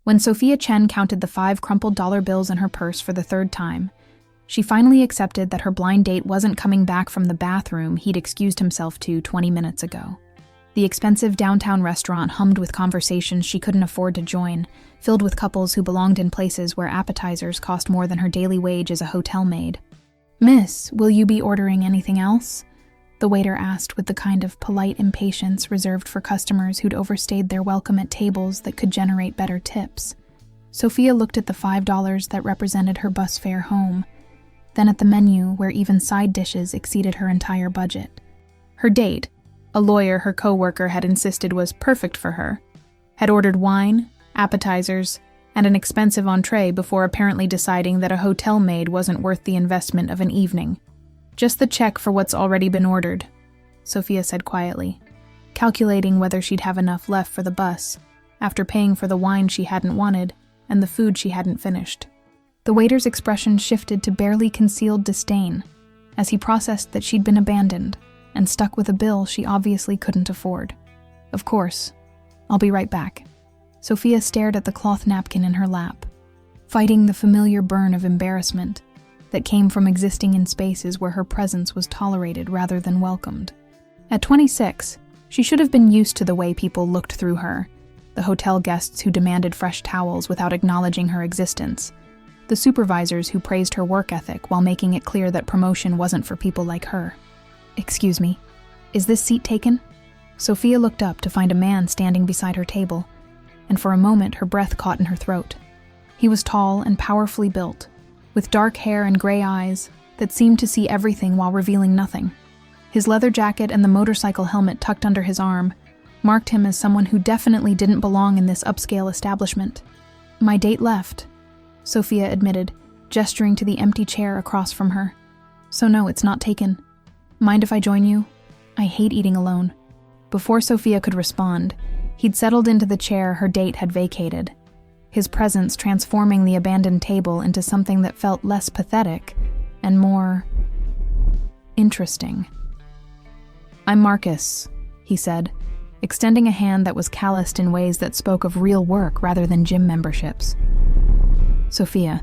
When Sophia Chen counted the 5 crumpled dollar bills in her purse for the 3rd time, she finally accepted that her blind date wasn't coming back from the bathroom he'd excused himself to 20 minutes ago. The expensive downtown restaurant hummed with conversations she couldn't afford to join, filled with couples who belonged in places where appetizers cost more than her daily wage as a hotel maid. "Miss, will you be ordering anything else?" the waiter asked with the kind of polite impatience reserved for customers who'd overstayed their welcome at tables that could generate better tips. Sophia looked at the $5 that represented her bus fare home, then at the menu where even side dishes exceeded her entire budget. Her date, a lawyer her coworker had insisted was perfect for her, had ordered wine, appetizers, and an expensive entree before apparently deciding that a hotel maid wasn't worth the investment of an evening. "Just the check for what's already been ordered," Sophia said quietly, calculating whether she'd have enough left for the bus, after paying for the wine she hadn't wanted and the food she hadn't finished. The waiter's expression shifted to barely concealed disdain as he processed that she'd been abandoned and stuck with a bill she obviously couldn't afford. "Of course. I'll be right back." Sophia stared at the cloth napkin in her lap, fighting the familiar burn of embarrassment that came from existing in spaces where her presence was tolerated rather than welcomed. At 26, she should have been used to the way people looked through her, the hotel guests who demanded fresh towels without acknowledging her existence, the supervisors who praised her work ethic while making it clear that promotion wasn't for people like her. "Excuse me, is this seat taken?" Sophia looked up to find a man standing beside her table, and for a moment her breath caught in her throat. He was tall and powerfully built, with dark hair and gray eyes that seemed to see everything while revealing nothing. His leather jacket and the motorcycle helmet tucked under his arm marked him as someone who definitely didn't belong in this upscale establishment. "My date left," Sophia admitted, gesturing to the empty chair across from her. "So no, it's not taken. Mind if I join you? I hate eating alone." Before Sophia could respond, he'd settled into the chair her date had vacated, his presence transforming the abandoned table into something that felt less pathetic and more interesting. "I'm Marcus," he said, extending a hand that was calloused in ways that spoke of real work rather than gym memberships. Sophia.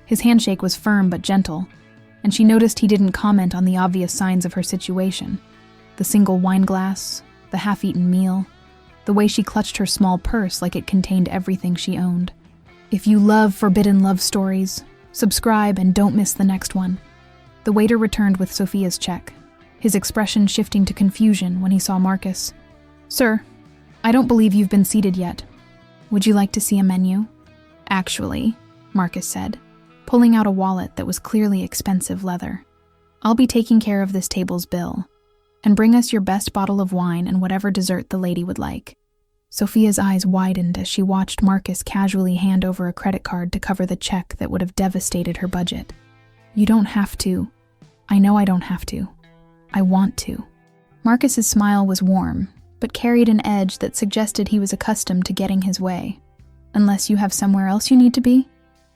His handshake was firm but gentle, and she noticed he didn't comment on the obvious signs of her situation. The single wine glass, the half-eaten meal, the way she clutched her small purse like it contained everything she owned. "If you love forbidden love stories, subscribe and don't miss the next one." The waiter returned with Sophia's check, his expression shifting to confusion when he saw Marcus. "Sir, I don't believe you've been seated yet. Would you like to see a menu?" "Actually," Marcus said, pulling out a wallet that was clearly expensive leather. "I'll be taking care of this table's bill, and bring us your best bottle of wine and whatever dessert the lady would like." Sophia's eyes widened as she watched Marcus casually hand over a credit card to cover the check that would have devastated her budget. "You don't have to. I know I don't have to. I want to." Marcus's smile was warm, but carried an edge that suggested he was accustomed to getting his way. "Unless you have somewhere else you need to be?"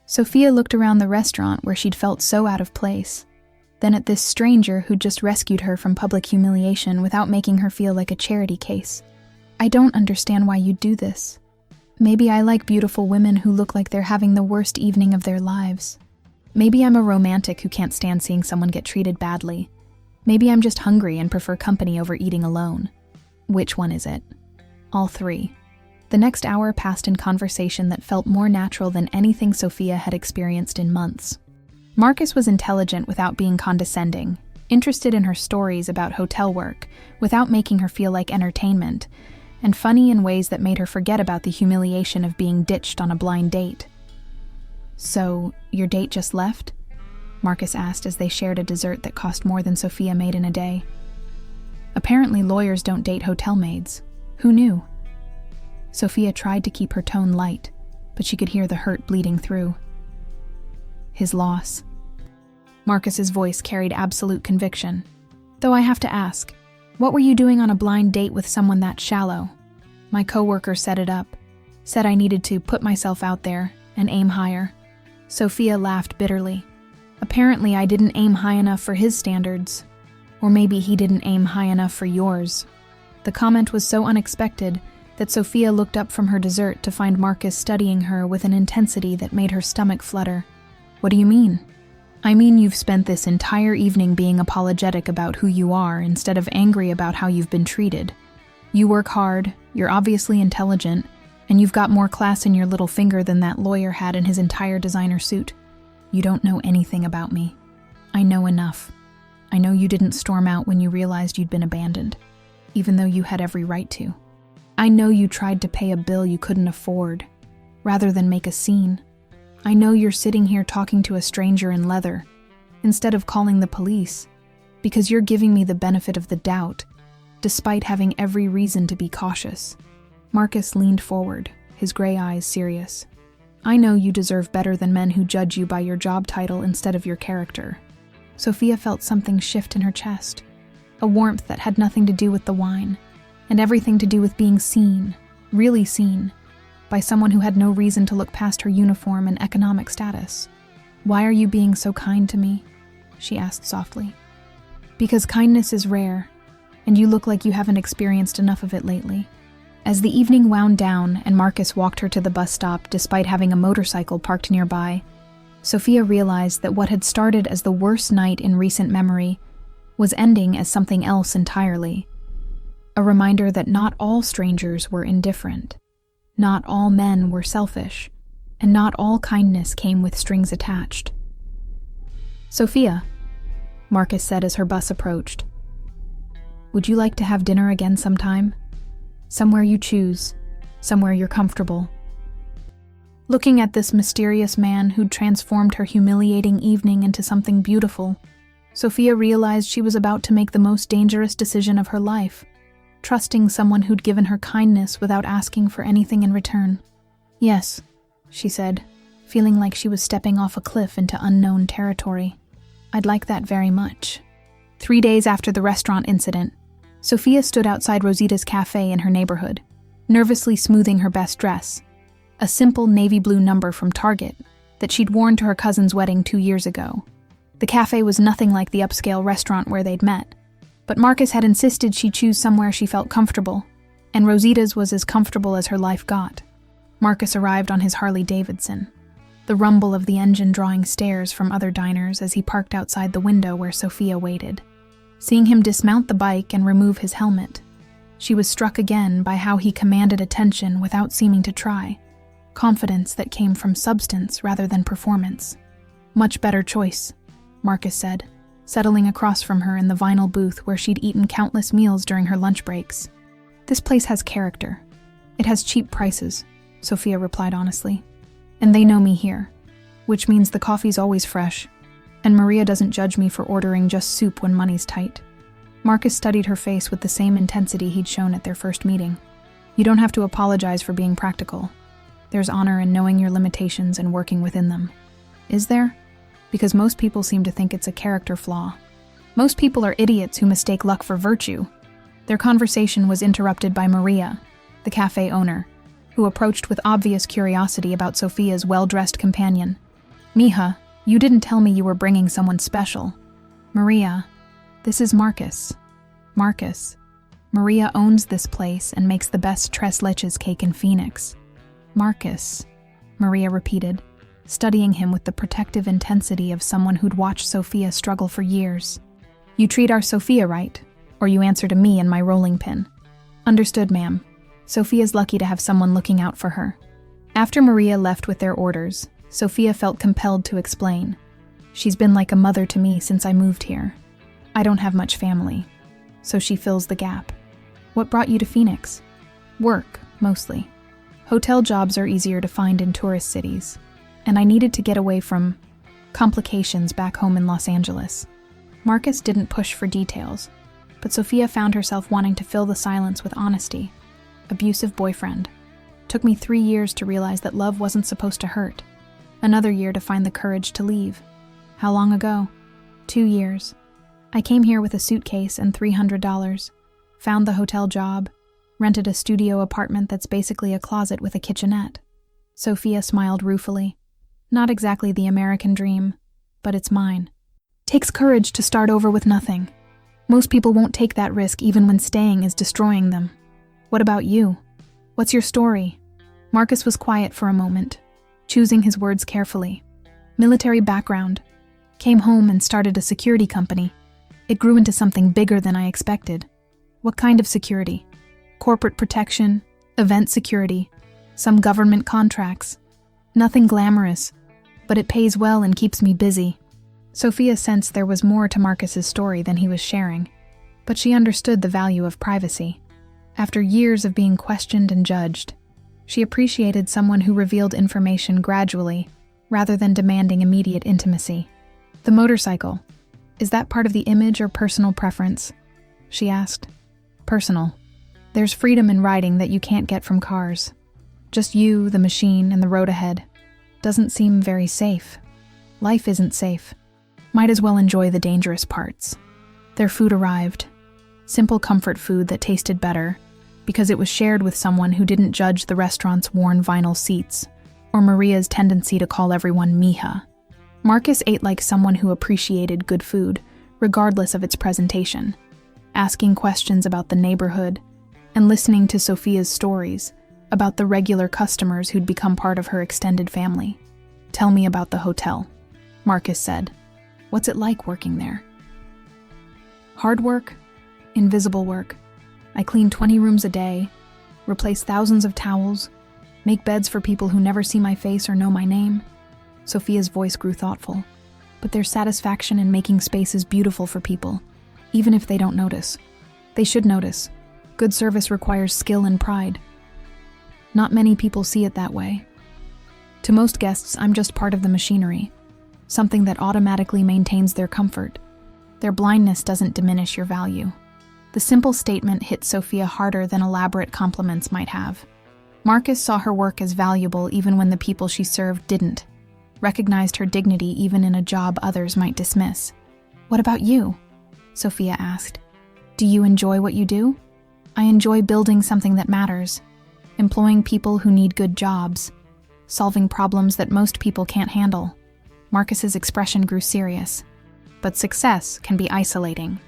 Sophia looked around the restaurant where she'd felt so out of place, then at this stranger who'd just rescued her from public humiliation without making her feel like a charity case. "I don't understand why you do this. Maybe I like beautiful women who look like they're having the worst evening of their lives. Maybe I'm a romantic who can't stand seeing someone get treated badly. Maybe I'm just hungry and prefer company over eating alone. Which one is it?" "All three." The next hour passed in conversation that felt more natural than anything Sophia had experienced in months. Marcus was intelligent without being condescending, interested in her stories about hotel work without making her feel like entertainment, and funny in ways that made her forget about the humiliation of being ditched on a blind date. "So, your date just left?" Marcus asked as they shared a dessert that cost more than Sophia made in a day. "Apparently lawyers don't date hotel maids. Who knew?" Sophia tried to keep her tone light, but she could hear the hurt bleeding through. "His loss." Marcus's voice carried absolute conviction. "Though I have to ask, what were you doing on a blind date with someone that shallow? My coworker set it up, said I needed to put myself out there and aim higher." Sophia laughed bitterly. "Apparently I didn't aim high enough for his standards. Or maybe he didn't aim high enough for yours." The comment was so unexpected that Sophia looked up from her dessert to find Marcus studying her with an intensity that made her stomach flutter. "What do you mean?" "I mean you've spent this entire evening being apologetic about who you are instead of angry about how you've been treated. You work hard, you're obviously intelligent, and you've got more class in your little finger than that lawyer had in his entire designer suit. You don't know anything about me. I know enough. I know you didn't storm out when you realized you'd been abandoned, even though you had every right to. I know you tried to pay a bill you couldn't afford, rather than make a scene. I know you're sitting here talking to a stranger in leather, instead of calling the police, because you're giving me the benefit of the doubt, despite having every reason to be cautious." Marcus leaned forward, his gray eyes serious. "I know you deserve better than men who judge you by your job title instead of your character." Sophia felt something shift in her chest, a warmth that had nothing to do with the wine, and everything to do with being seen, really seen, by someone who had no reason to look past her uniform and economic status. "Why are you being so kind to me?" she asked softly. "Because kindness is rare, and you look like you haven't experienced enough of it lately." As the evening wound down and Marcus walked her to the bus stop despite having a motorcycle parked nearby, Sophia realized that what had started as the worst night in recent memory was ending as something else entirely. A reminder that not all strangers were indifferent, not all men were selfish, and not all kindness came with strings attached. "Sophia," Marcus said as her bus approached, "would you like to have dinner again sometime? Somewhere you choose, somewhere you're comfortable." Looking at this mysterious man who'd transformed her humiliating evening into something beautiful, Sophia realized she was about to make the most dangerous decision of her life, trusting someone who'd given her kindness without asking for anything in return. "Yes," she said, feeling like she was stepping off a cliff into unknown territory. "I'd like that very much." 3 days after the restaurant incident, Sophia stood outside Rosita's cafe in her neighborhood, nervously smoothing her best dress, a simple navy blue number from Target that she'd worn to her cousin's wedding 2 years ago. The cafe was nothing like the upscale restaurant where they'd met, but Marcus had insisted she choose somewhere she felt comfortable, and Rosita's was as comfortable as her life got. Marcus arrived on his Harley-Davidson, the rumble of the engine drawing stares from other diners as he parked outside the window where Sophia waited. Seeing him dismount the bike and remove his helmet, she was struck again by how he commanded attention without seeming to try, confidence that came from substance rather than performance. "Much better choice," Marcus said, settling across from her in the vinyl booth where she'd eaten countless meals during her lunch breaks. "This place has character. It has cheap prices," Sophia replied honestly. "And they know me here, which means the coffee's always fresh, and Maria doesn't judge me for ordering just soup when money's tight." Marcus studied her face with the same intensity he'd shown at their first meeting. "You don't have to apologize for being practical. There's honor in knowing your limitations and working within them." "Is there?" "Because most people seem to think it's a character flaw. Most people are idiots who mistake luck for virtue." Their conversation was interrupted by Maria, the cafe owner, who approached with obvious curiosity about Sophia's well-dressed companion. "Mija, you didn't tell me you were bringing someone special." "Maria, this is Marcus." "Marcus, Maria owns this place and makes the best tres leches cake in Phoenix." "Marcus," Maria repeated, studying him with the protective intensity of someone who'd watched Sophia struggle for years. "You treat our Sophia right, or you answer to me and my rolling pin." "Understood, ma'am." Sophia's lucky to have someone looking out for her. After Maria left with their orders, Sophia felt compelled to explain. "She's been like a mother to me since I moved here. I don't have much family, so she fills the gap." "What brought you to Phoenix?" "Work, mostly. Hotel jobs are easier to find in tourist cities, and I needed to get away from complications back home in Los Angeles." Marcus didn't push for details, but Sophia found herself wanting to fill the silence with honesty. "Abusive boyfriend. Took me 3 years to realize that love wasn't supposed to hurt. Another year to find the courage to leave." "How long ago?" 2 years. I came here with a suitcase and $300, found the hotel job, rented a studio apartment that's basically a closet with a kitchenette." Sophia smiled ruefully. "Not exactly the American dream, but it's mine. Takes courage to start over with nothing. Most people won't take that risk even when staying is destroying them." "What about you?" What's your story? Marcus was quiet for a moment, choosing his words carefully. Military background. Came home and started a security company. It grew into something bigger than I expected. What kind of security? Corporate protection, event security, some government contracts. Nothing glamorous, but it pays well and keeps me busy. Sophia sensed there was more to Marcus's story than he was sharing, but she understood the value of privacy. After years of being questioned and judged, she appreciated someone who revealed information gradually, rather than demanding immediate intimacy. The motorcycle. Is that part of the image or personal preference? She asked. Personal. There's freedom in riding that you can't get from cars. Just you, the machine, and the road ahead. Doesn't seem very safe. Life isn't safe. Might as well enjoy the dangerous parts. Their food arrived. Simple comfort food that tasted better, because it was shared with someone who didn't judge the restaurant's worn vinyl seats, or Maria's tendency to call everyone Mija. Marcus ate like someone who appreciated good food, regardless of its presentation, asking questions about the neighborhood, and listening to Sophia's stories about the regular customers who'd become part of her extended family. Tell me about the hotel, Marcus said. What's it like working there? Hard work, invisible work. I clean 20 rooms a day, replace thousands of towels, make beds for people who never see my face or know my name. Sophia's voice grew thoughtful. But there's satisfaction in making spaces beautiful for people, even if they don't notice. They should notice. Good service requires skill and pride. Not many people see it that way. To most guests, I'm just part of the machinery, something that automatically maintains their comfort. Their blindness doesn't diminish your value. The simple statement hit Sophia harder than elaborate compliments might have. Marcus saw her work as valuable even when the people she served didn't, recognized her dignity even in a job others might dismiss. What about you? Sophia asked. Do you enjoy what you do? I enjoy building something that matters, employing people who need good jobs, solving problems that most people can't handle. Marcus's expression grew serious. But success can be isolating.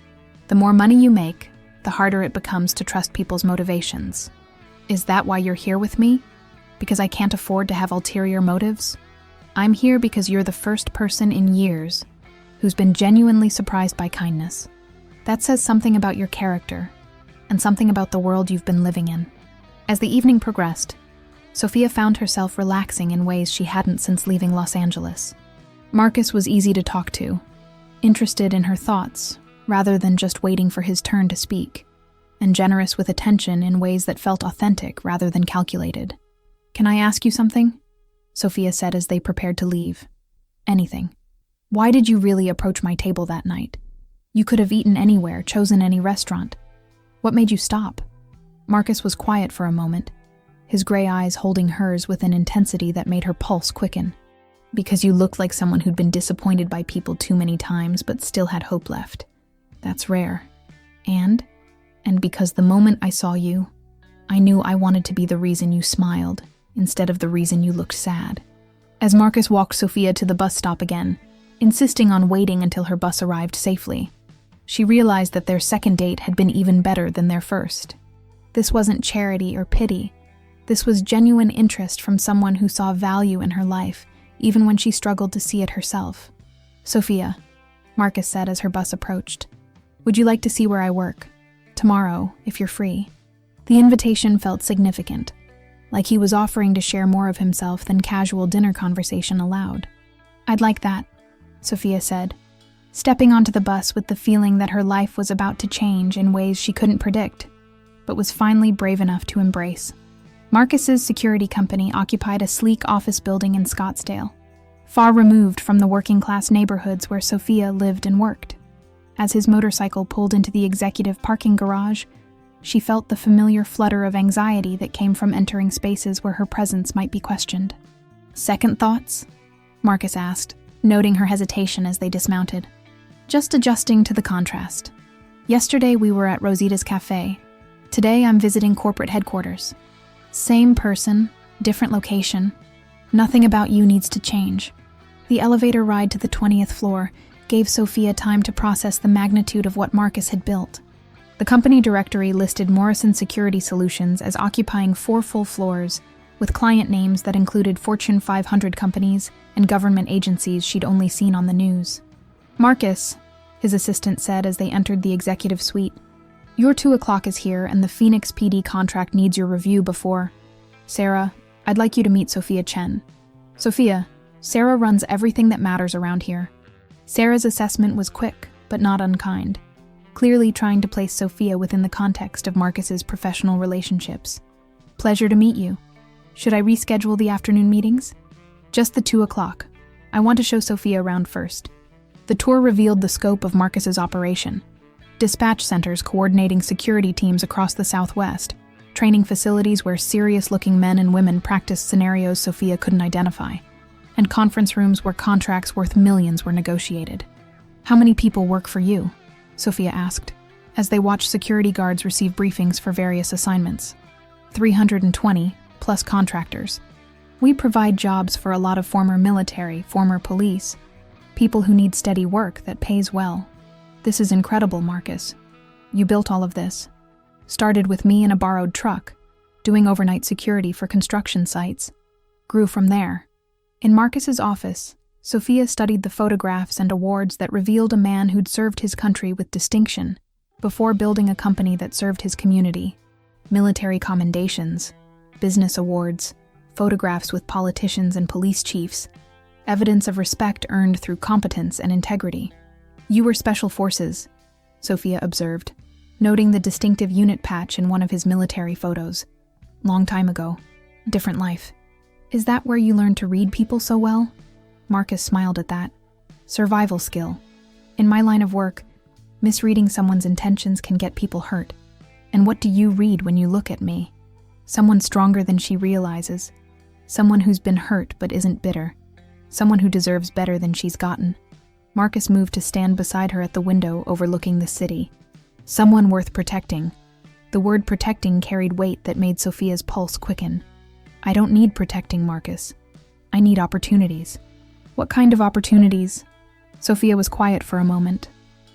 The more money you make, the harder it becomes to trust people's motivations. Is that why you're here with me? Because I can't afford to have ulterior motives? I'm here because you're the first person in years who's been genuinely surprised by kindness. That says something about your character, and something about the world you've been living in. As the evening progressed, Sophia found herself relaxing in ways she hadn't since leaving Los Angeles. Marcus was easy to talk to, interested in her thoughts, rather than just waiting for his turn to speak, and generous with attention in ways that felt authentic rather than calculated. Can I ask you something? Sophia said as they prepared to leave. Anything. Why did you really approach my table that night? You could have eaten anywhere, chosen any restaurant. What made you stop? Marcus was quiet for a moment, his gray eyes holding hers with an intensity that made her pulse quicken. Because you looked like someone who'd been disappointed by people too many times but still had hope left. That's rare. And because the moment I saw you, I knew I wanted to be the reason you smiled, instead of the reason you looked sad. As Marcus walked Sophia to the bus stop again, insisting on waiting until her bus arrived safely, she realized that their second date had been even better than their first. This wasn't charity or pity. This was genuine interest from someone who saw value in her life, even when she struggled to see it herself. Sophia, Marcus said as her bus approached, would you like to see where I work? Tomorrow, if you're free. The invitation felt significant, like he was offering to share more of himself than casual dinner conversation allowed. I'd like that, Sophia said, stepping onto the bus with the feeling that her life was about to change in ways she couldn't predict, but was finally brave enough to embrace. Marcus's security company occupied a sleek office building in Scottsdale, far removed from the working-class neighborhoods where Sophia lived and worked. As his motorcycle pulled into the executive parking garage, she felt the familiar flutter of anxiety that came from entering spaces where her presence might be questioned. Second thoughts? Marcus asked, noting her hesitation as they dismounted. Just adjusting to the contrast. Yesterday we were at Rosita's Cafe. Today I'm visiting corporate headquarters. Same person, different location. Nothing about you needs to change. The elevator ride to the 20th floor gave Sophia time to process the magnitude of what Marcus had built. The company directory listed Morrison Security Solutions as occupying 4 full floors, with client names that included Fortune 500 companies and government agencies she'd only seen on the news. "Marcus," his assistant said as they entered the executive suite, "your 2 o'clock is here and the Phoenix PD contract needs your review before. Sarah, I'd like you to meet Sophia Chen." "Sophia, Sarah runs everything that matters around here." Sarah's assessment was quick, but not unkind, clearly trying to place Sophia within the context of Marcus's professional relationships. "Pleasure to meet you. Should I reschedule the afternoon meetings?" "Just the 2 o'clock. I want to show Sophia around first." The tour revealed the scope of Marcus's operation. Dispatch centers coordinating security teams across the Southwest, training facilities where serious-looking men and women practiced scenarios Sophia couldn't identify, and conference rooms where contracts worth millions were negotiated. "How many people work for you?" Sophia asked, as they watched security guards receive briefings for various assignments. 320, plus contractors. "We provide jobs for a lot of former military, former police, people who need steady work that pays well." "This is incredible, Marcus. You built all of this. Started with me in a borrowed truck, doing overnight security for construction sites. Grew from there." In Marcus's office, Sophia studied the photographs and awards that revealed a man who'd served his country with distinction before building a company that served his community. Military commendations, business awards, photographs with politicians and police chiefs, evidence of respect earned through competence and integrity. "You were Special Forces," Sophia observed, noting the distinctive unit patch in one of his military photos. "Long time ago. Different life. Is that where you learned to read people so well?" Marcus smiled at that. "Survival skill. In my line of work, misreading someone's intentions can get people hurt. And what do you read when you look at me? Someone stronger than she realizes. Someone who's been hurt but isn't bitter. Someone who deserves better than she's gotten." Marcus moved to stand beside her at the window overlooking the city. "Someone worth protecting." The word protecting carried weight that made Sophia's pulse quicken. "I don't need protecting, Marcus. I need opportunities." "What kind of opportunities?" Sophia was quiet for a moment,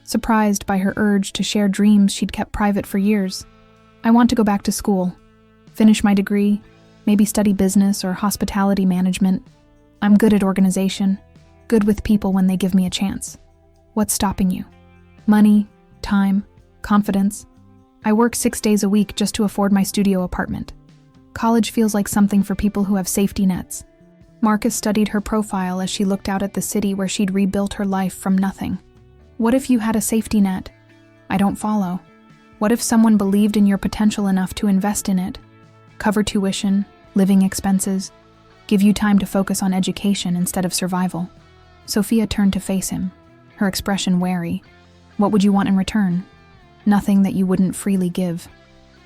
surprised by her urge to share dreams she'd kept private for years. "I want to go back to school, finish my degree, maybe study business or hospitality management. I'm good at organization, good with people when they give me a chance." "What's stopping you?" "Money, time, confidence. I work 6 days a week just to afford my studio apartment. College feels like something for people who have safety nets." Marcus studied her profile as she looked out at the city where she'd rebuilt her life from nothing. "What if you had a safety net?" "I don't follow." "What if someone believed in your potential enough to invest in it? Cover tuition, living expenses, give you time to focus on education instead of survival." Sophia turned to face him, her expression wary. "What would you want in return?" "Nothing that you wouldn't freely give.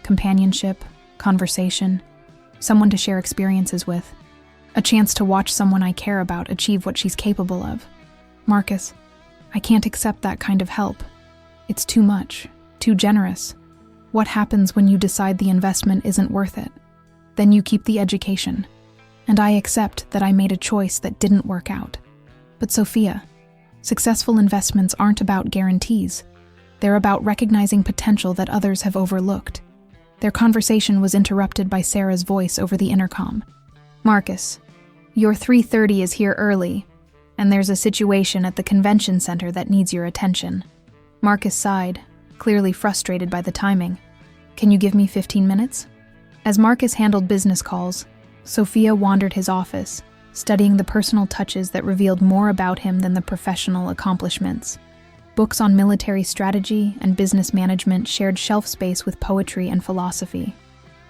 Companionship, conversation, someone to share experiences with. A chance to watch someone I care about achieve what she's capable of." "Marcus, I can't accept that kind of help. It's too much, too generous. What happens when you decide the investment isn't worth it? Then you keep the education. And I accept that I made a choice that didn't work out. But Sophia, successful investments aren't about guarantees. They're about recognizing potential that others have overlooked." Their conversation was interrupted by Sarah's voice over the intercom. "Marcus, your 3:30 is here early, and there's a situation at the convention center that needs your attention." Marcus sighed, clearly frustrated by the timing. "Can you give me 15 minutes? As Marcus handled business calls, Sophia wandered his office, studying the personal touches that revealed more about him than the professional accomplishments. Books on military strategy and business management shared shelf space with poetry and philosophy.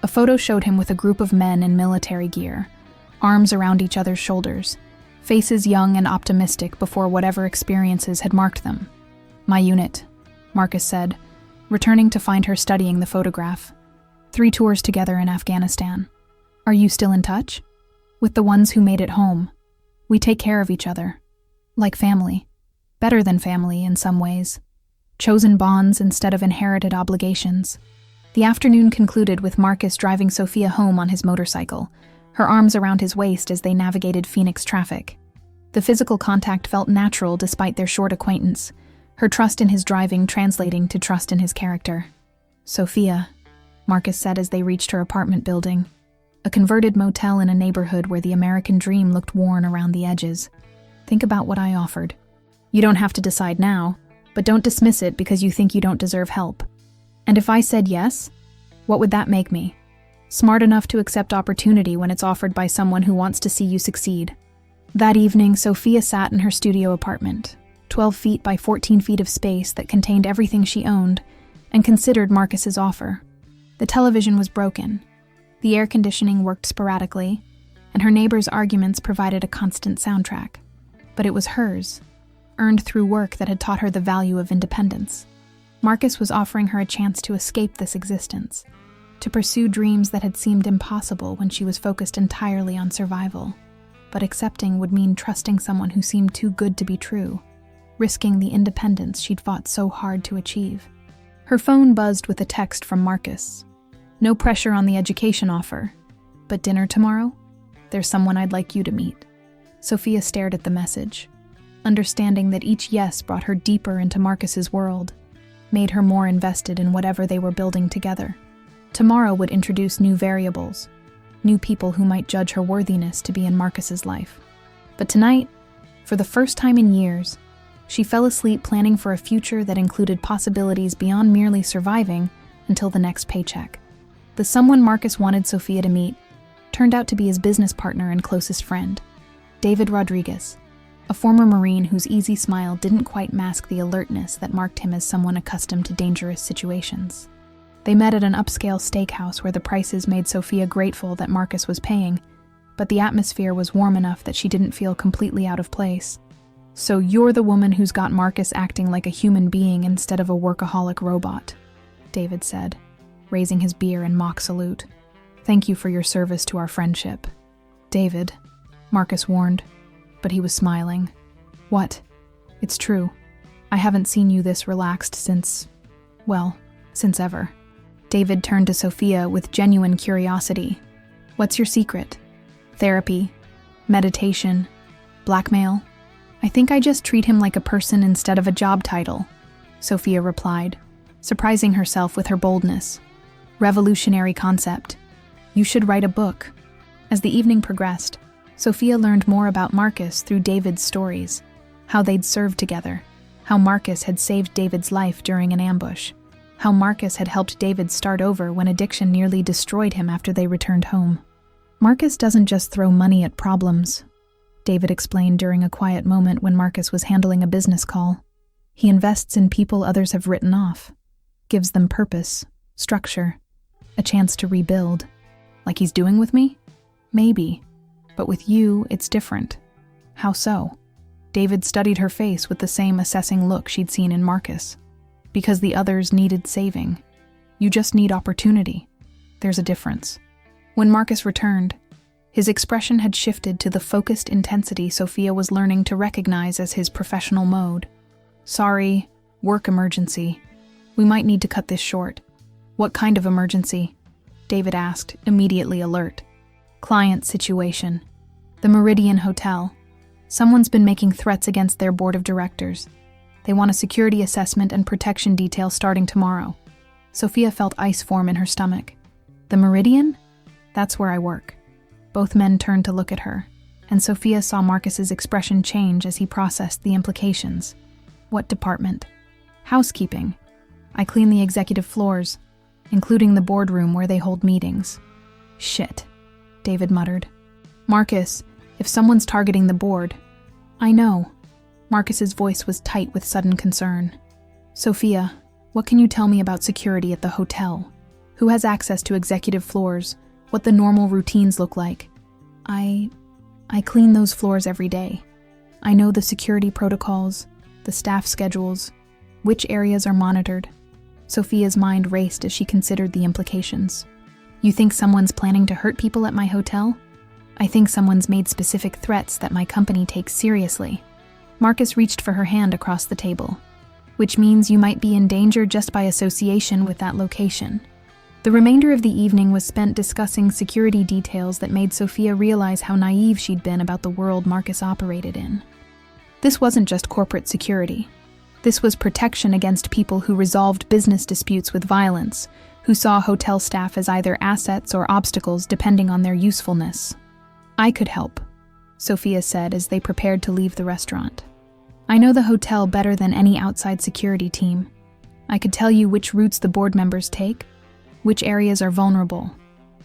A photo showed him with a group of men in military gear, arms around each other's shoulders, faces young and optimistic before whatever experiences had marked them. "My unit," Marcus said, returning to find her studying the photograph. 3 tours together in Afghanistan. "Are you still in touch?" "With the ones who made it home. We take care of each other. Like family. Better than family in some ways. Chosen bonds instead of inherited obligations." The afternoon concluded with Marcus driving Sophia home on his motorcycle, her arms around his waist as they navigated Phoenix traffic. The physical contact felt natural despite their short acquaintance, her trust in his driving translating to trust in his character. Sophia, Marcus said as they reached her apartment building, a converted motel in a neighborhood where the American dream looked worn around the edges. Think about what I offered. You don't have to decide now, but don't dismiss it because you think you don't deserve help. And if I said yes, what would that make me? Smart enough to accept opportunity when it's offered by someone who wants to see you succeed. That evening, Sophia sat in her studio apartment, 12 feet by 14 feet of space that contained everything she owned, and considered Marcus's offer. The television was broken. The air conditioning worked sporadically, and her neighbor's arguments provided a constant soundtrack. But it was hers, earned through work that had taught her the value of independence. Marcus was offering her a chance to escape this existence, to pursue dreams that had seemed impossible when she was focused entirely on survival. But accepting would mean trusting someone who seemed too good to be true, risking the independence she'd fought so hard to achieve. Her phone buzzed with a text from Marcus. No pressure on the education offer, but dinner tomorrow? There's someone I'd like you to meet. Sophia stared at the message, understanding that each yes brought her deeper into Marcus's world, made her more invested in whatever they were building together. Tomorrow would introduce new variables, new people who might judge her worthiness to be in Marcus's life. But tonight, for the first time in years, she fell asleep planning for a future that included possibilities beyond merely surviving until the next paycheck. The someone Marcus wanted Sophia to meet turned out to be his business partner and closest friend, David Rodriguez, a former Marine whose easy smile didn't quite mask the alertness that marked him as someone accustomed to dangerous situations. They met at an upscale steakhouse where the prices made Sophia grateful that Marcus was paying, but the atmosphere was warm enough that she didn't feel completely out of place. "So you're the woman who's got Marcus acting like a human being instead of a workaholic robot," David said, raising his beer in mock salute. "Thank you for your service to our friendship." "David," Marcus warned, but he was smiling. "What? It's true. I haven't seen you this relaxed since ever." David turned to Sophia with genuine curiosity. "What's your secret? Therapy? Meditation? Blackmail?" "I think I just treat him like a person instead of a job title," Sophia replied, surprising herself with her boldness. "Revolutionary concept. You should write a book." As the evening progressed, Sophia learned more about Marcus through David's stories, how they'd served together, how Marcus had saved David's life during an ambush, how Marcus had helped David start over when addiction nearly destroyed him after they returned home. "Marcus doesn't just throw money at problems," David explained during a quiet moment when Marcus was handling a business call. "He invests in people others have written off, gives them purpose, structure, a chance to rebuild. Like he's doing with me? Maybe. But with you, it's different." "How so?" David studied her face with the same assessing look she'd seen in Marcus. "Because the others needed saving. You just need opportunity. There's a difference." When Marcus returned, his expression had shifted to the focused intensity Sophia was learning to recognize as his professional mode. "Sorry, work emergency. We might need to cut this short." "What kind of emergency?" David asked, immediately alert. "Client situation. The Meridian Hotel. Someone's been making threats against their board of directors. They want a security assessment and protection detail starting tomorrow." Sophia felt ice form in her stomach. "The Meridian? That's where I work." Both men turned to look at her, and Sophia saw Marcus's expression change as he processed the implications. "What department?" "Housekeeping. I clean the executive floors, including the boardroom where they hold meetings." "Shit," David muttered. "Marcus, if someone's targeting the board..." "I know." Marcus's voice was tight with sudden concern. "Sophia, what can you tell me about security at the hotel? Who has access to executive floors? What the normal routines look like?" I clean those floors every day. I know the security protocols, the staff schedules, which areas are monitored." Sophia's mind raced as she considered the implications. "You think someone's planning to hurt people at my hotel?" "I think someone's made specific threats that my company takes seriously." Marcus reached for her hand across the table. "Which means you might be in danger just by association with that location." The remainder of the evening was spent discussing security details that made Sophia realize how naive she'd been about the world Marcus operated in. This wasn't just corporate security. This was protection against people who resolved business disputes with violence, who saw hotel staff as either assets or obstacles depending on their usefulness. "I could help," Sophia said as they prepared to leave the restaurant. "I know the hotel better than any outside security team. I could tell you which routes the board members take, which areas are vulnerable,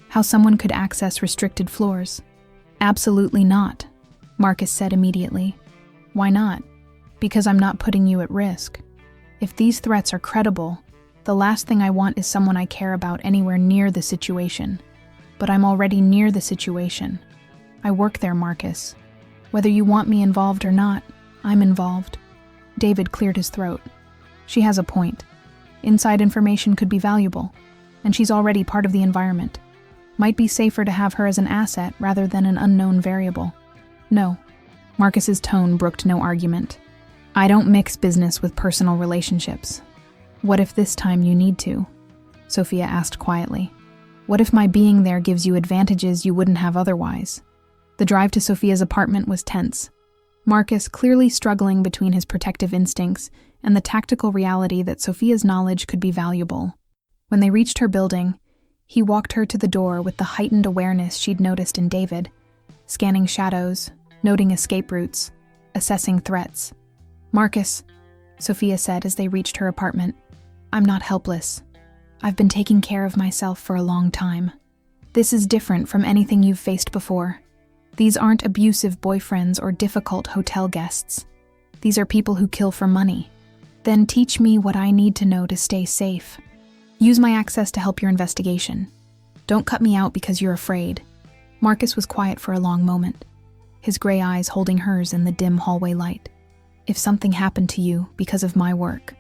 how someone could access restricted floors." "Absolutely not," Marcus said immediately. "Why not?" "Because I'm not putting you at risk. If these threats are credible, the last thing I want is someone I care about anywhere near the situation. But I'm already near the situation. I work there, Marcus. Whether you want me involved or not, I'm involved." David cleared his throat. "She has a point. Inside information could be valuable, and she's already part of the environment. Might be safer to have her as an asset rather than an unknown variable." "No." Marcus's tone brooked no argument. "I don't mix business with personal relationships." "What if this time you need to?" Sophia asked quietly. "What if my being there gives you advantages you wouldn't have otherwise?" The drive to Sophia's apartment was tense. Marcus clearly struggling between his protective instincts and the tactical reality that Sophia's knowledge could be valuable. When they reached her building, he walked her to the door with the heightened awareness she'd noticed in David, scanning shadows, noting escape routes, assessing threats. "Marcus," Sophia said as they reached her apartment, "I'm not helpless. I've been taking care of myself for a long time. This is different from anything you've faced before. These aren't abusive boyfriends or difficult hotel guests. These are people who kill for money. Then teach me what I need to know to stay safe. Use my access to help your investigation. Don't cut me out because you're afraid." Marcus was quiet for a long moment, his gray eyes holding hers in the dim hallway light. "If something happened to you because of my work,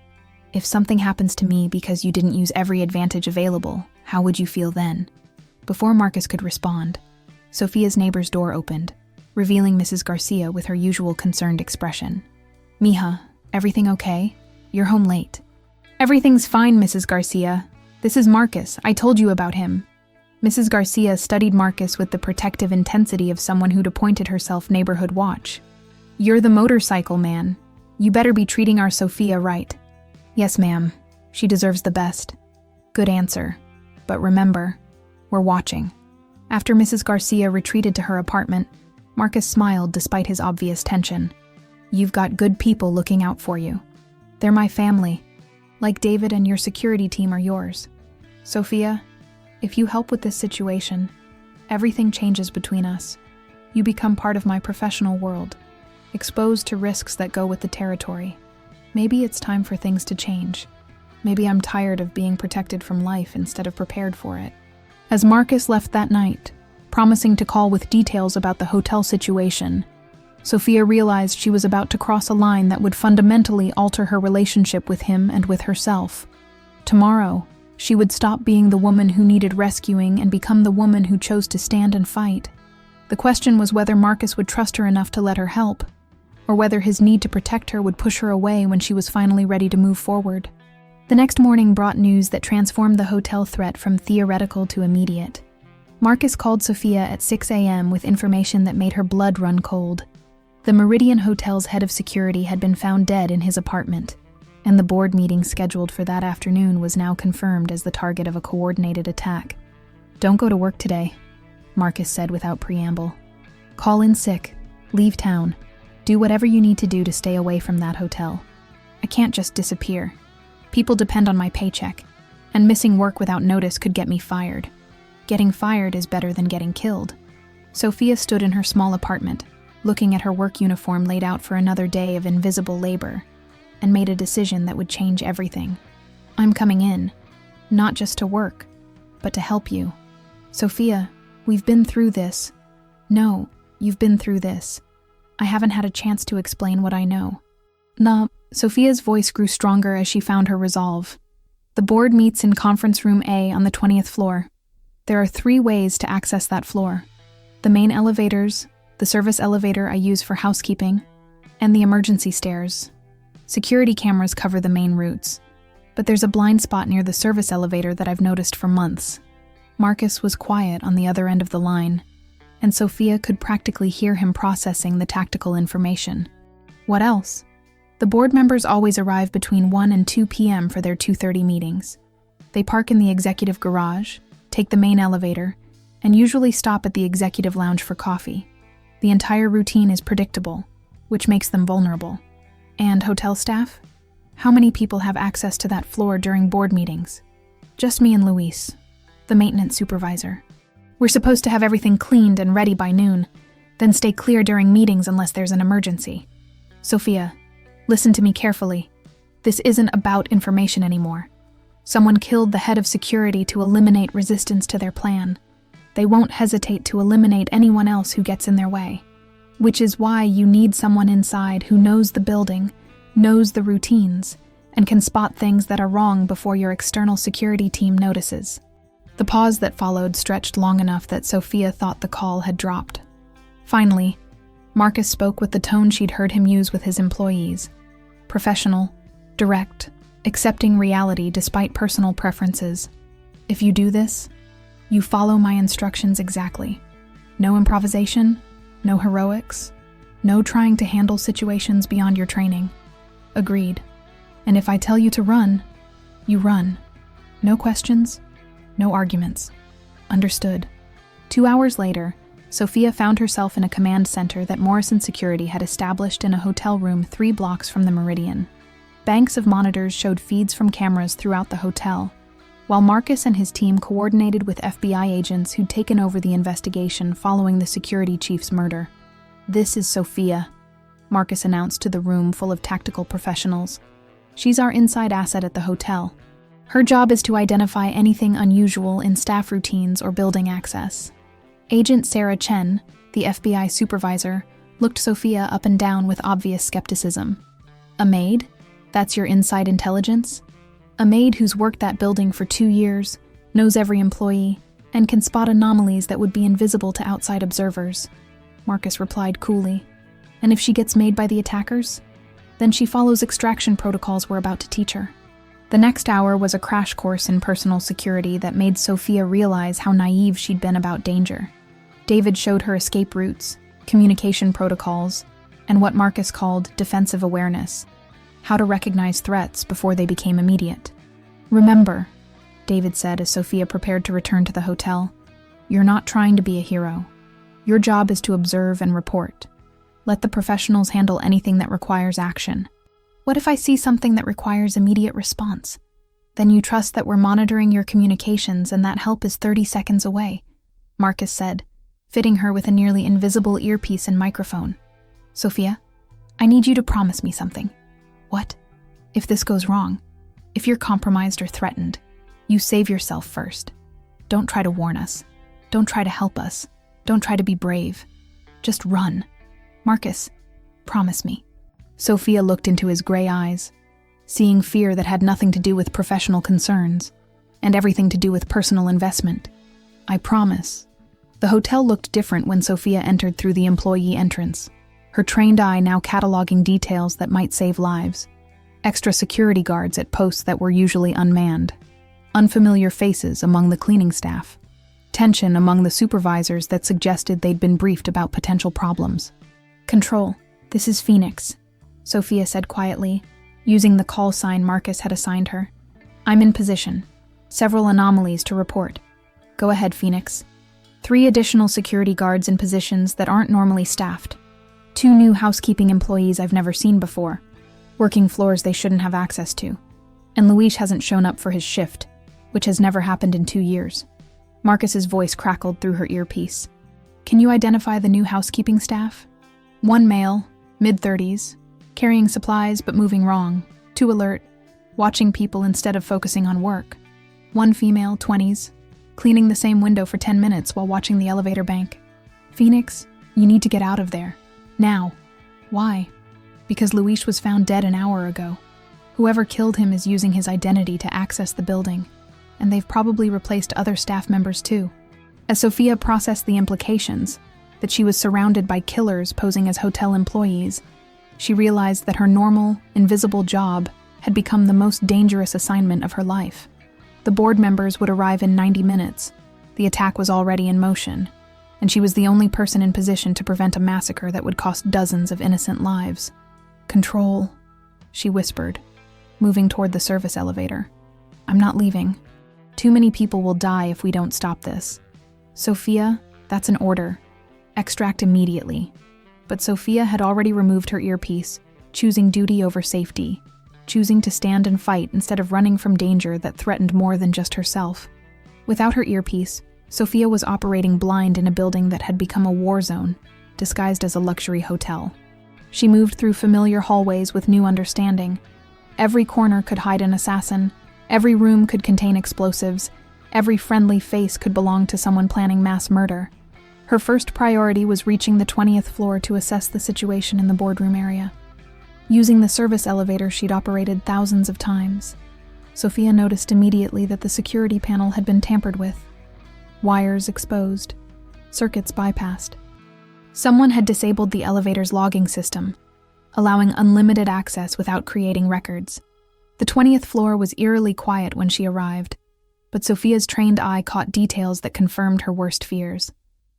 if something happens to me because you didn't use every advantage available, how would you feel then?" Before Marcus could respond, Sophia's neighbor's door opened, revealing Mrs. Garcia with her usual concerned expression. "Mija, everything okay? You're home late." "Everything's fine, Mrs. Garcia. This is Marcus. I told you about him." Mrs. Garcia studied Marcus with the protective intensity of someone who'd appointed herself neighborhood watch. "You're the motorcycle man. You better be treating our Sophia right." "Yes, ma'am. She deserves the best." "Good answer. But remember, we're watching." After Mrs. Garcia retreated to her apartment, Marcus smiled despite his obvious tension. "You've got good people looking out for you. They're my family. Like David and your security team are yours. Sophia, if you help with this situation, everything changes between us. You become part of my professional world, exposed to risks that go with the territory. Maybe it's time for things to change. Maybe I'm tired of being protected from life instead of prepared for it." As Marcus left that night, promising to call with details about the hotel situation, Sophia realized she was about to cross a line that would fundamentally alter her relationship with him and with herself. Tomorrow, she would stop being the woman who needed rescuing and become the woman who chose to stand and fight. The question was whether Marcus would trust her enough to let her help, or whether his need to protect her would push her away when she was finally ready to move forward. The next morning brought news that transformed the hotel threat from theoretical to immediate. Marcus called Sophia at 6 a.m. with information that made her blood run cold. The Meridian Hotel's head of security had been found dead in his apartment, and the board meeting scheduled for that afternoon was now confirmed as the target of a coordinated attack. "Don't go to work today," Marcus said without preamble. "Call in sick, leave town, do whatever you need to do to stay away from that hotel. I can't just disappear. People depend on my paycheck, and missing work without notice could get me fired. Getting fired is better than getting killed." Sophia stood in her small apartment, looking at her work uniform laid out for another day of invisible labor, and made a decision that would change everything. "I'm coming in, not just to work, but to help you. Sophia, we've been through this. No, you've been through this. I haven't had a chance to explain what I know." "No." Sophia's voice grew stronger as she found her resolve. "The board meets in conference room A on the 20th floor. There are 3 ways to access that floor. The main elevators, the service elevator I use for housekeeping, and the emergency stairs. Security cameras cover the main routes, but there's a blind spot near the service elevator that I've noticed for months." Marcus was quiet on the other end of the line, and Sophia could practically hear him processing the tactical information. "What else?" The board members always arrive between 1 and 2 p.m. for their 2:30 meetings. They park in the executive garage, take the main elevator, and usually stop at the executive lounge for coffee. The entire routine is predictable, which makes them vulnerable. And hotel staff? How many people have access to that floor during board meetings? Just me and Luis, the maintenance supervisor. We're supposed to have everything cleaned and ready by noon, then stay clear during meetings unless there's an emergency. Sophia, listen to me carefully. This isn't about information anymore. Someone killed the head of security to eliminate resistance to their plan. They won't hesitate to eliminate anyone else who gets in their way. Which is why you need someone inside who knows the building, knows the routines, and can spot things that are wrong before your external security team notices. The pause that followed stretched long enough that Sophia thought the call had dropped. Finally, Marcus spoke with the tone she'd heard him use with his employees. Professional, direct, accepting reality despite personal preferences. If you do this, you follow my instructions exactly. No improvisation, no heroics, no trying to handle situations beyond your training. Agreed. And if I tell you to run, you run. No questions, no arguments. Understood. 2 hours later, Sophia found herself in a command center that Morrison Security had established in a hotel room 3 blocks from the Meridian. Banks of monitors showed feeds from cameras throughout the hotel, while Marcus and his team coordinated with FBI agents who'd taken over the investigation following the security chief's murder. "This is Sophia," Marcus announced to the room full of tactical professionals. "She's our inside asset at the hotel. Her job is to identify anything unusual in staff routines or building access." Agent Sarah Chen, the FBI supervisor, looked Sophia up and down with obvious skepticism. "A maid? That's your inside intelligence? A maid who's worked that building for 2 years, knows every employee, and can spot anomalies that would be invisible to outside observers," Marcus replied coolly. "And if she gets made by the attackers? Then she follows extraction protocols we're about to teach her." The next hour was a crash course in personal security that made Sophia realize how naive she'd been about danger. David showed her escape routes, communication protocols, and what Marcus called defensive awareness, how to recognize threats before they became immediate. "Remember," David said as Sophia prepared to return to the hotel, "you're not trying to be a hero. Your job is to observe and report. Let the professionals handle anything that requires action. What if I see something that requires immediate response? Then you trust that we're monitoring your communications and that help is 30 seconds away," Marcus said, fitting her with a nearly invisible earpiece and microphone. "Sophia, I need you to promise me something." "What?" "If this goes wrong, if you're compromised or threatened, you save yourself first. Don't try to warn us. Don't try to help us. Don't try to be brave. Just run. Marcus, promise me." Sophia looked into his gray eyes, seeing fear that had nothing to do with professional concerns, and everything to do with personal investment. "I promise." The hotel looked different when Sophia entered through the employee entrance, her trained eye now cataloging details that might save lives. Extra security guards at posts that were usually unmanned. Unfamiliar faces among the cleaning staff. Tension among the supervisors that suggested they'd been briefed about potential problems. "Control, this is Phoenix," Sophia said quietly, using the call sign Marcus had assigned her. "I'm in position. Several anomalies to report. Go ahead, Phoenix. 3 additional security guards in positions that aren't normally staffed. 2 new housekeeping employees I've never seen before, working floors they shouldn't have access to. And Luis hasn't shown up for his shift, which has never happened in 2 years. Marcus's voice crackled through her earpiece. "Can you identify the new housekeeping staff?" 1 male, mid-30s, carrying supplies but moving wrong, too alert, watching people instead of focusing on work. 1 female, 20s, cleaning the same window for 10 minutes while watching the elevator bank. "Phoenix, you need to get out of there. Now." "Why?" "Because Luis was found dead an hour ago. Whoever killed him is using his identity to access the building, and they've probably replaced other staff members too." As Sophia processed the implications, that she was surrounded by killers posing as hotel employees, she realized that her normal, invisible job had become the most dangerous assignment of her life. The board members would arrive in 90 minutes. The attack was already in motion, and she was the only person in position to prevent a massacre that would cost dozens of innocent lives. Control, she whispered, moving toward the service elevator. "I'm not leaving. Too many people will die if we don't stop this." "Sophia, that's an order. Extract immediately." But Sophia had already removed her earpiece, choosing duty over safety, choosing to stand and fight instead of running from danger that threatened more than just herself. Without her earpiece, Sophia was operating blind in a building that had become a war zone, disguised as a luxury hotel. She moved through familiar hallways with new understanding. Every corner could hide an assassin, every room could contain explosives, every friendly face could belong to someone planning mass murder. Her first priority was reaching the 20th floor to assess the situation in the boardroom area. Using the service elevator she'd operated thousands of times, Sophia noticed immediately that the security panel had been tampered with. Wires exposed, circuits bypassed. Someone had disabled the elevator's logging system, allowing unlimited access without creating records. The 20th floor was eerily quiet when she arrived, but Sophia's trained eye caught details that confirmed her worst fears.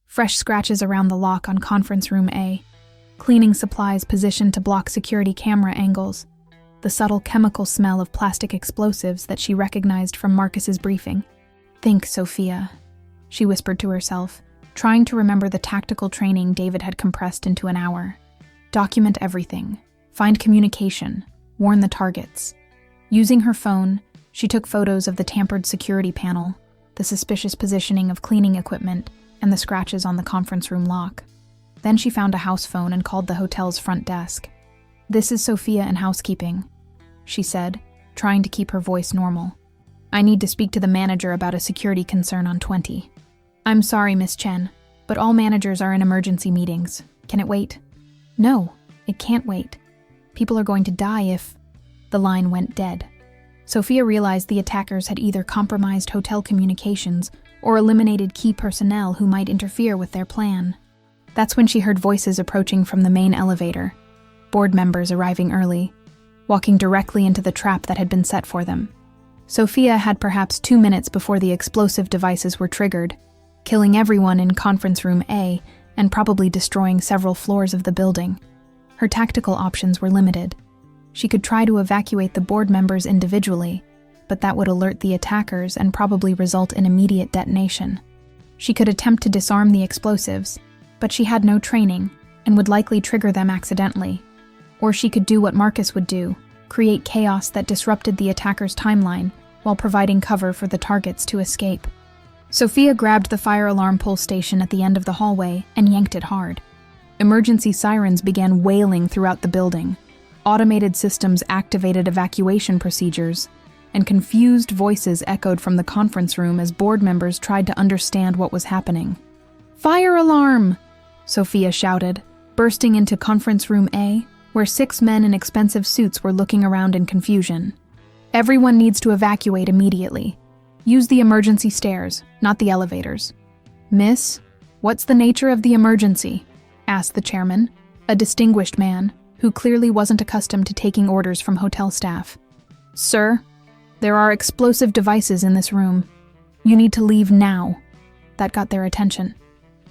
Fresh scratches around the lock on conference room A, cleaning supplies positioned to block security camera angles, the subtle chemical smell of plastic explosives that she recognized from Marcus's briefing. "Think, Sophia," she whispered to herself, trying to remember the tactical training David had compressed into an hour. "Document everything. Find communication. Warn the targets." Using her phone, she took photos of the tampered security panel, the suspicious positioning of cleaning equipment, and the scratches on the conference room lock. Then she found a house phone and called the hotel's front desk. "This is Sophia in housekeeping," she said, trying to keep her voice normal. "I need to speak to the manager about a security concern on 20. "I'm sorry, Miss Chen, but all managers are in emergency meetings. Can it wait?" "No, it can't wait. People are going to die if..." The line went dead. Sophia realized the attackers had either compromised hotel communications or eliminated key personnel who might interfere with their plan. That's when she heard voices approaching from the main elevator, board members arriving early, walking directly into the trap that had been set for them. Sophia had perhaps 2 minutes before the explosive devices were triggered, killing everyone in conference room A and probably destroying several floors of the building. Her tactical options were limited. She could try to evacuate the board members individually, but that would alert the attackers and probably result in immediate detonation. She could attempt to disarm the explosives, but she had no training and would likely trigger them accidentally. Or she could do what Marcus would do, create chaos that disrupted the attacker's timeline while providing cover for the targets to escape. Sophia grabbed the fire alarm pull station at the end of the hallway and yanked it hard. Emergency sirens began wailing throughout the building. Automated systems activated evacuation procedures, and confused voices echoed from the conference room as board members tried to understand what was happening. "Fire alarm!" Sophia shouted, bursting into conference room A, where 6 men in expensive suits were looking around in confusion. "Everyone needs to evacuate immediately. Use the emergency stairs, not the elevators." "Miss, what's the nature of the emergency?" asked the chairman, a distinguished man who clearly wasn't accustomed to taking orders from hotel staff. "Sir, there are explosive devices in this room. You need to leave now." That got their attention.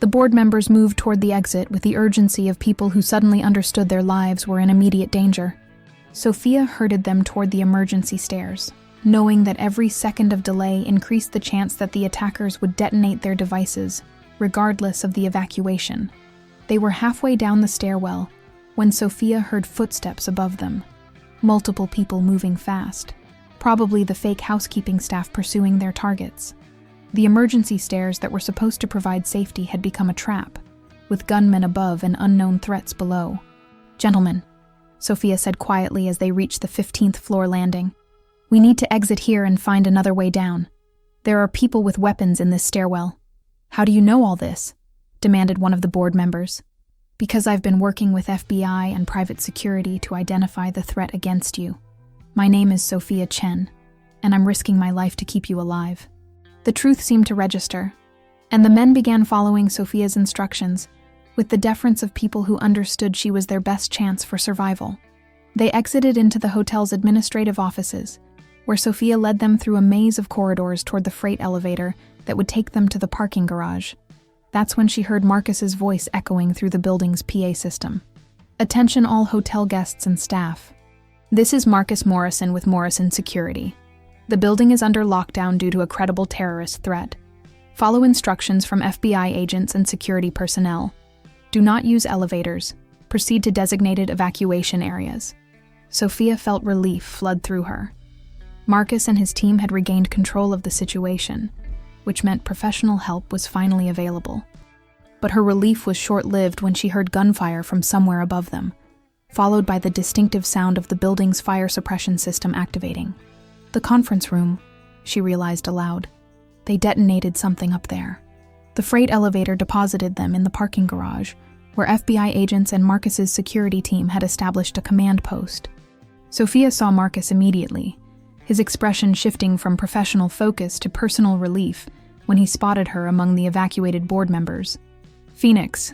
The board members moved toward the exit with the urgency of people who suddenly understood their lives were in immediate danger. Sophia herded them toward the emergency stairs, knowing that every second of delay increased the chance that the attackers would detonate their devices, regardless of the evacuation. They were halfway down the stairwell when Sophia heard footsteps above them. Multiple people moving fast, probably the fake housekeeping staff pursuing their targets. The emergency stairs that were supposed to provide safety had become a trap, with gunmen above and unknown threats below. "Gentlemen," Sophia said quietly as they reached the 15th floor landing, "we need to exit here and find another way down. There are people with weapons in this stairwell." "How do you know all this?" demanded one of the board members. "Because I've been working with FBI and private security to identify the threat against you. My name is Sophia Chen, and I'm risking my life to keep you alive." The truth seemed to register, and the men began following Sophia's instructions with the deference of people who understood she was their best chance for survival. They exited into the hotel's administrative offices, where Sophia led them through a maze of corridors toward the freight elevator that would take them to the parking garage. That's when she heard Marcus's voice echoing through the building's PA system. "Attention all hotel guests and staff. This is Marcus Morrison with Morrison Security. The building is under lockdown due to a credible terrorist threat. Follow instructions from FBI agents and security personnel. Do not use elevators. Proceed to designated evacuation areas. Sophia felt relief flood through her. Marcus and his team had regained control of the situation, which meant professional help was finally available. But her relief was short-lived when she heard gunfire from somewhere above them, followed by the distinctive sound of the building's fire suppression system activating. The conference room, she realized aloud. They detonated something up there. The freight elevator deposited them in the parking garage, where FBI agents and Marcus's security team had established a command post. Sophia saw Marcus immediately, his expression shifting from professional focus to personal relief when he spotted her among the evacuated board members. "Phoenix,"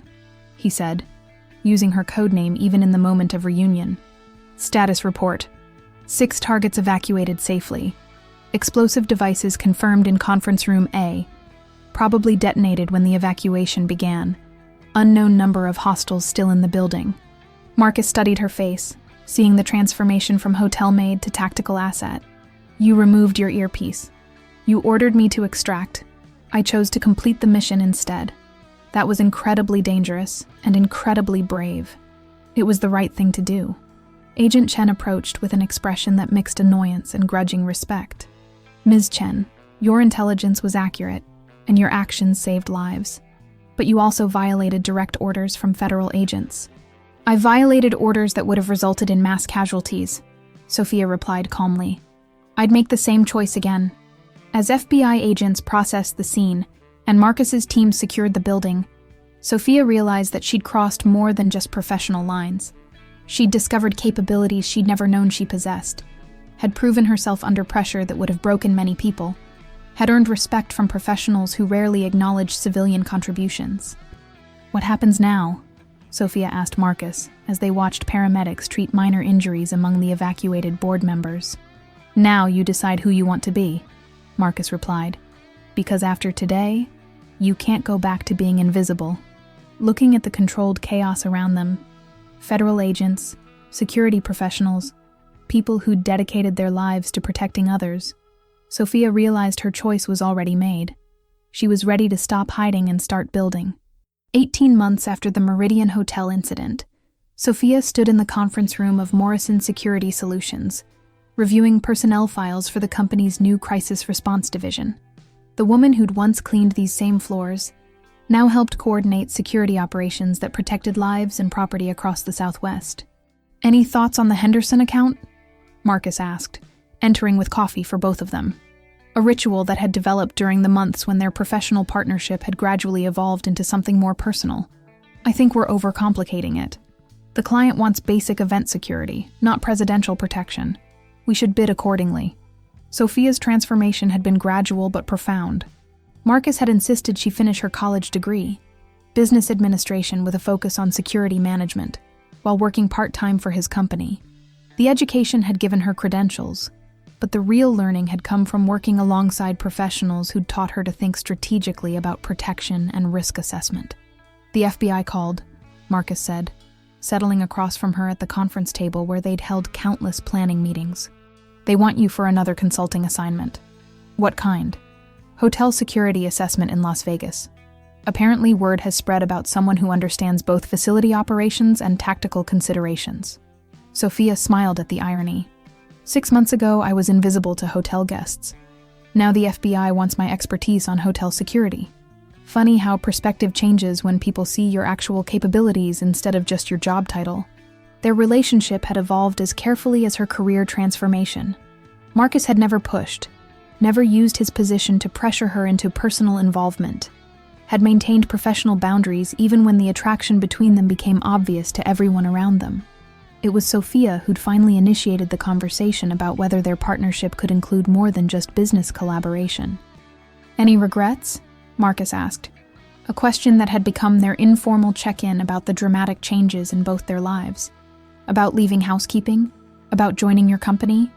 he said, using her code name even in the moment of reunion. "Status report. 6 targets evacuated safely. Explosive devices confirmed in conference room A. Probably detonated when the evacuation began. Unknown number of hostiles still in the building." Marcus studied her face, seeing the transformation from hotel maid to tactical asset. "You removed your earpiece. You ordered me to extract. I chose to complete the mission instead. That was incredibly dangerous and incredibly brave. It was the right thing to do." Agent Chen approached with an expression that mixed annoyance and grudging respect. "Ms. Chen, your intelligence was accurate, and your actions saved lives. But you also violated direct orders from federal agents." "I violated orders that would have resulted in mass casualties," Sophia replied calmly. "I'd make the same choice again." As FBI agents processed the scene, and Marcus's team secured the building, Sophia realized that she'd crossed more than just professional lines. She'd discovered capabilities she'd never known she possessed, had proven herself under pressure that would have broken many people, had earned respect from professionals who rarely acknowledged civilian contributions. "What happens now?" Sophia asked Marcus as they watched paramedics treat minor injuries among the evacuated board members. "Now you decide who you want to be," Marcus replied. "Because after today, you can't go back to being invisible." Looking at the controlled chaos around them, federal agents, security professionals, people who'd dedicated their lives to protecting others, Sophia realized her choice was already made. She was ready to stop hiding and start building. 18 months after the Meridian Hotel incident, Sophia stood in the conference room of Morrison Security Solutions, reviewing personnel files for the company's new crisis response division. The woman who'd once cleaned these same floors now helped coordinate security operations that protected lives and property across the Southwest. "Any thoughts on the Henderson account?" Marcus asked, entering with coffee for both of them, a ritual that had developed during the months when their professional partnership had gradually evolved into something more personal. "I think we're overcomplicating it. The client wants basic event security, not presidential protection. We should bid accordingly." Sophia's transformation had been gradual but profound. Marcus had insisted she finish her college degree, business administration with a focus on security management, while working part-time for his company. The education had given her credentials, but the real learning had come from working alongside professionals who'd taught her to think strategically about protection and risk assessment. "The FBI called," Marcus said, settling across from her at the conference table where they'd held countless planning meetings. "They want you for another consulting assignment." "What kind?" "Hotel security assessment in Las Vegas. Apparently word has spread about someone who understands both facility operations and tactical considerations." Sophia smiled at the irony. 6 months ago, I was invisible to hotel guests. Now the FBI wants my expertise on hotel security. Funny how perspective changes when people see your actual capabilities instead of just your job title. Their relationship had evolved as carefully as her career transformation. Marcus had never pushed, never used his position to pressure her into personal involvement, had maintained professional boundaries even when the attraction between them became obvious to everyone around them. It was Sophia who'd finally initiated the conversation about whether their partnership could include more than just business collaboration. "Any regrets?" Marcus asked, a question that had become their informal check-in about the dramatic changes in both their lives. About leaving housekeeping? About joining your company?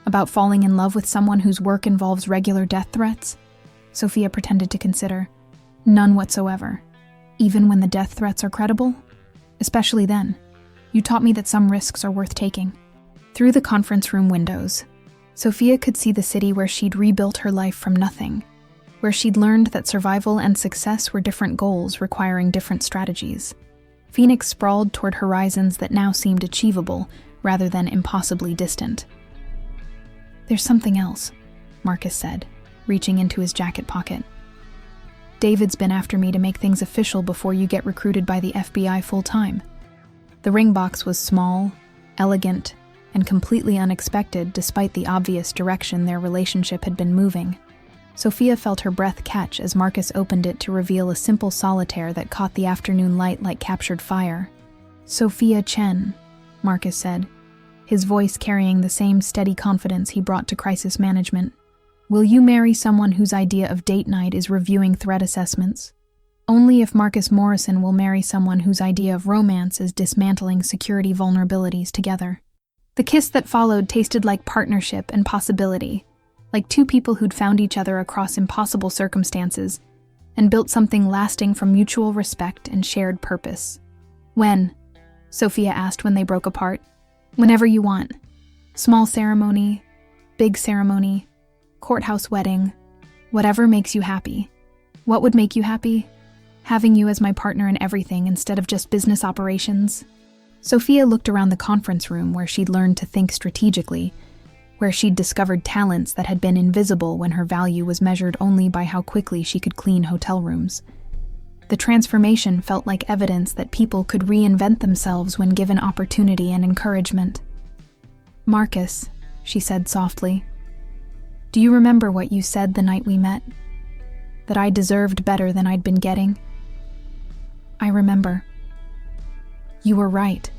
About falling in love with someone whose work involves regular death threats? Sophia pretended to consider. "None whatsoever. Even when the death threats are credible? Especially then. You taught me that some risks are worth taking." Through the conference room windows, Sophia could see the city where she'd rebuilt her life from nothing, where she'd learned that survival and success were different goals requiring different strategies. Phoenix sprawled toward horizons that now seemed achievable rather than impossibly distant. "There's something else," Marcus said, reaching into his jacket pocket. "David's been after me to make things official before you get recruited by the FBI full-time." The ring box was small, elegant, and completely unexpected despite the obvious direction their relationship had been moving. Sophia felt her breath catch as Marcus opened it to reveal a simple solitaire that caught the afternoon light like captured fire. "Sophia Chen," Marcus said, his voice carrying the same steady confidence he brought to crisis management. "Will you marry someone whose idea of date night is reviewing threat assessments? Only if Marcus Morrison will marry someone whose idea of romance is dismantling security vulnerabilities together." The kiss that followed tasted like partnership and possibility, like two people who'd found each other across impossible circumstances and built something lasting from mutual respect and shared purpose. "When?" Sophia asked when they broke apart. "Whenever you want. Small ceremony, big ceremony, courthouse wedding, whatever makes you happy." "What would make you happy?" "Having you as my partner in everything instead of just business operations." Sophia looked around the conference room where she'd learned to think strategically, where she'd discovered talents that had been invisible when her value was measured only by how quickly she could clean hotel rooms. The transformation felt like evidence that people could reinvent themselves when given opportunity and encouragement. "Marcus," she said softly, "do you remember what you said the night we met? That I deserved better than I'd been getting?" "I remember." "You were right.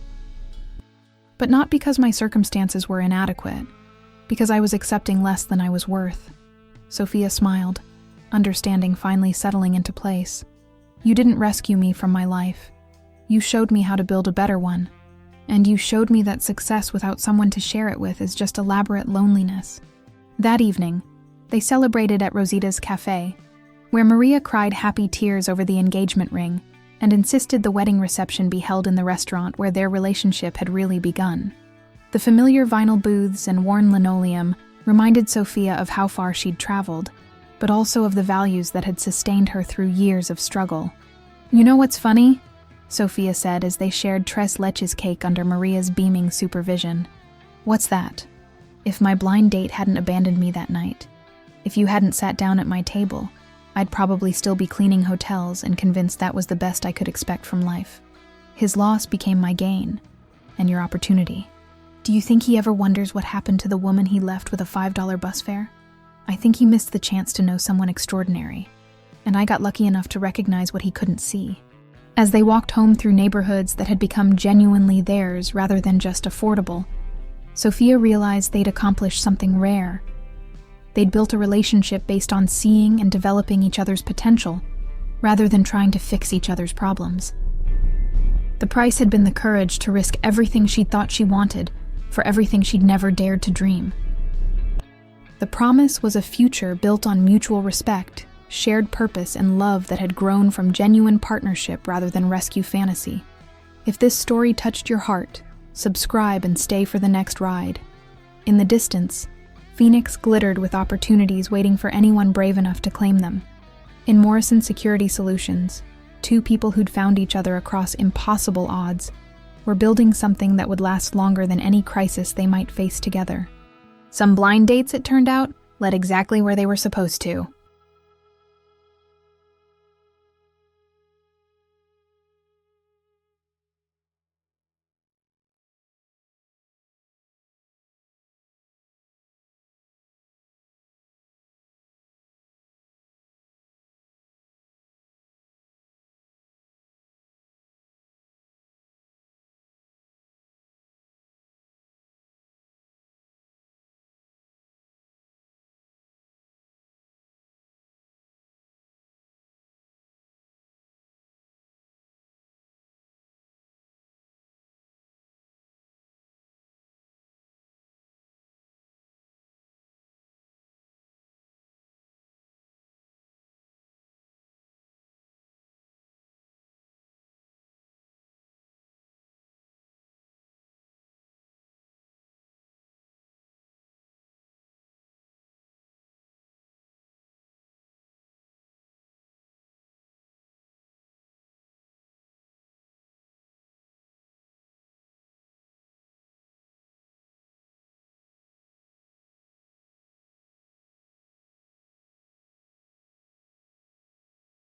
But not because my circumstances were inadequate, because I was accepting less than I was worth." Sophia smiled, understanding finally settling into place. "You didn't rescue me from my life. You showed me how to build a better one. And you showed me that success without someone to share it with is just elaborate loneliness." That evening, they celebrated at Rosita's Cafe, where Maria cried happy tears over the engagement ring and insisted the wedding reception be held in the restaurant where their relationship had really begun. The familiar vinyl booths and worn linoleum reminded Sophia of how far she'd traveled, but also of the values that had sustained her through years of struggle. "You know what's funny?" Sophia said as they shared tres leches cake under Maria's beaming supervision. "What's that?" "If my blind date hadn't abandoned me that night, if you hadn't sat down at my table, I'd probably still be cleaning hotels and convinced that was the best I could expect from life. His loss became my gain, and your opportunity." "Do you think he ever wonders what happened to the woman he left with a $5 bus fare? I think he missed the chance to know someone extraordinary, and I got lucky enough to recognize what he couldn't see." As they walked home through neighborhoods that had become genuinely theirs rather than just affordable, Sophia realized they'd accomplished something rare. They'd built a relationship based on seeing and developing each other's potential, rather than trying to fix each other's problems. The price had been the courage to risk everything she'd thought she wanted for everything she'd never dared to dream. The promise was a future built on mutual respect, shared purpose, and love that had grown from genuine partnership rather than rescue fantasy. If this story touched your heart, subscribe and stay for the next ride. In the distance, Phoenix glittered with opportunities waiting for anyone brave enough to claim them. In Morrison Security Solutions, two people who'd found each other across impossible odds were building something that would last longer than any crisis they might face together. Some blind dates, it turned out, led exactly where they were supposed to.